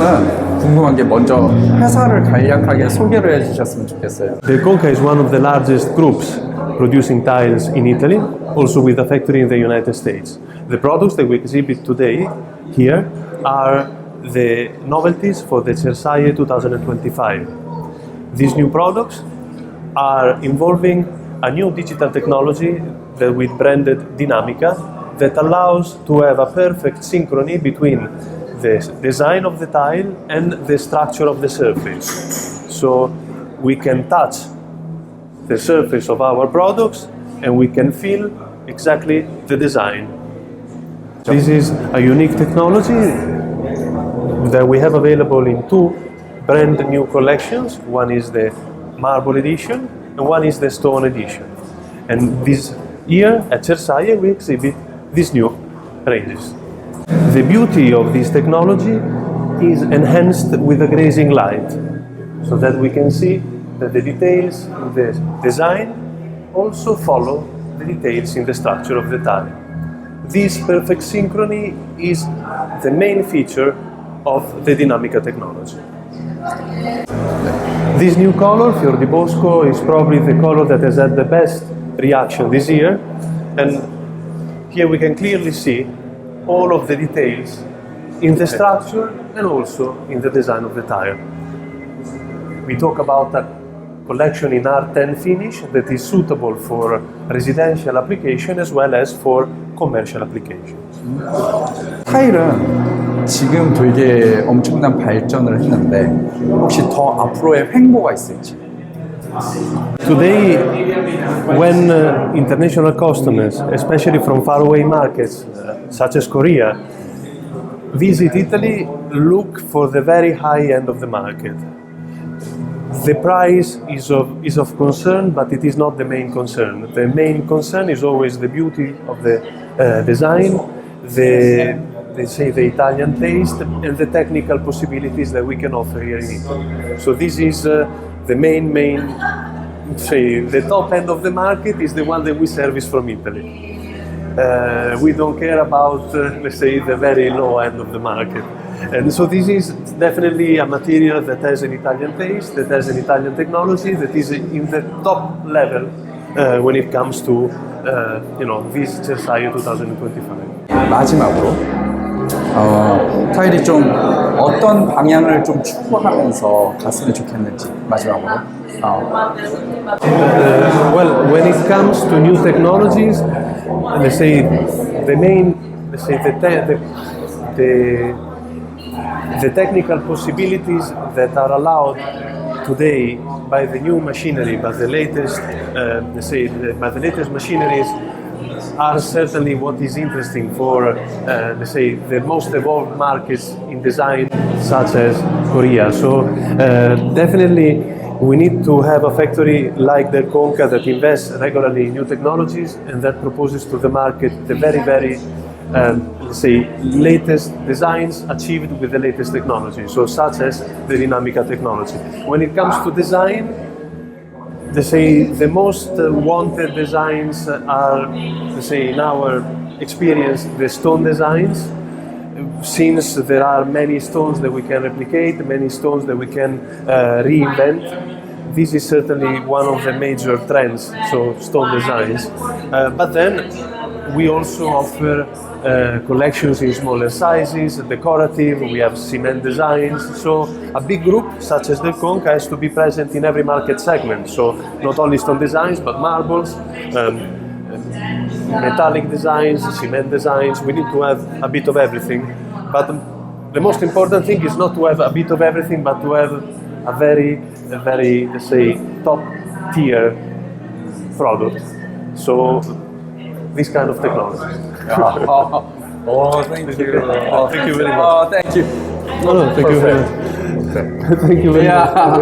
우선은 궁금한 게 먼저 회사를 간략하게 소개를 해주셨으면 좋겠어요. The Conca is one of the largest groups producing tiles in Italy, also with a factory in the United States. The products that we exhibit today here are the novelties for the Cersaie 2025. These new products are involving a new digital technology that we branded Dinamica that allows to have a perfect synchrony between the design of the tile and the structure of the surface. So we can touch the surface of our products and we can feel exactly the design. This is a unique technology that we have available in two brand new collections. One is the marble edition and one is the stone edition. And this year at Cersaie we exhibit these new ranges. The beauty of this technology is enhanced with a grazing light, so that we can see that the details in the design also follow the details in the structure of the tile. This perfect synchrony is the main feature of the Dinamica technology. This new color, Fior di Bosco, is probably the color that has had the best reaction this year, and here we can clearly see all of the details in the structure and also in the design of the tile. We talk about a collection in R10 finish that is suitable for residential application as well as for commercial applications. 타일은 지금 되게 엄청난 발전을 했는데 혹시 더 앞으로의 횡보가 있을지? Today, when international customers, especially from faraway markets such as Korea, visit Italy, look for the very high end of the market. The price is of concern, but it is not the main concern. The main concern is always the beauty of the design, the Italian taste, and the technical possibilities that we can offer here in Italy. So this is the main, the top end of the market is the one that we service from Italy. We don't care about, let's say, the very low end of the market. And so this is definitely a material that has an Italian taste, that has an Italian technology, that is in the top level when it comes to, this Cersaie 2025. 마지막으로 타일이 좀 어떤 방향을 좀 추구하면서 갔으면 좋겠는지 마지막으로. Well, when it comes to new technologies, let's say the technical possibilities that are allowed today by the new machinery, by the latest, by the latest machineries, are certainly what is interesting for, the most evolved markets in design, such as Korea. So definitely we need to have a factory like the Conca that invests regularly in new technologies and that proposes to the market the very, latest designs achieved with the latest technology, so such as the Dinamica technology. When it comes to design, the most wanted designs are, in our experience, the stone designs, since there are many stones that we can replicate, many stones that we can reinvent. This is certainly one of the major trends, so stone designs. But then we also offer collections in smaller sizes, decorative, we have cement designs. So a big group such as the Conca has to be present in every market segment. So not only stone designs, but marbles, metallic designs, cement designs. We need to have a bit of everything. But the most important thing is not to have a bit of everything, but to have a very, top tier product. So this kind of technology. Oh, thank you. Thank you very much. Oh, thank you. No, thank you very much. Thank you very much.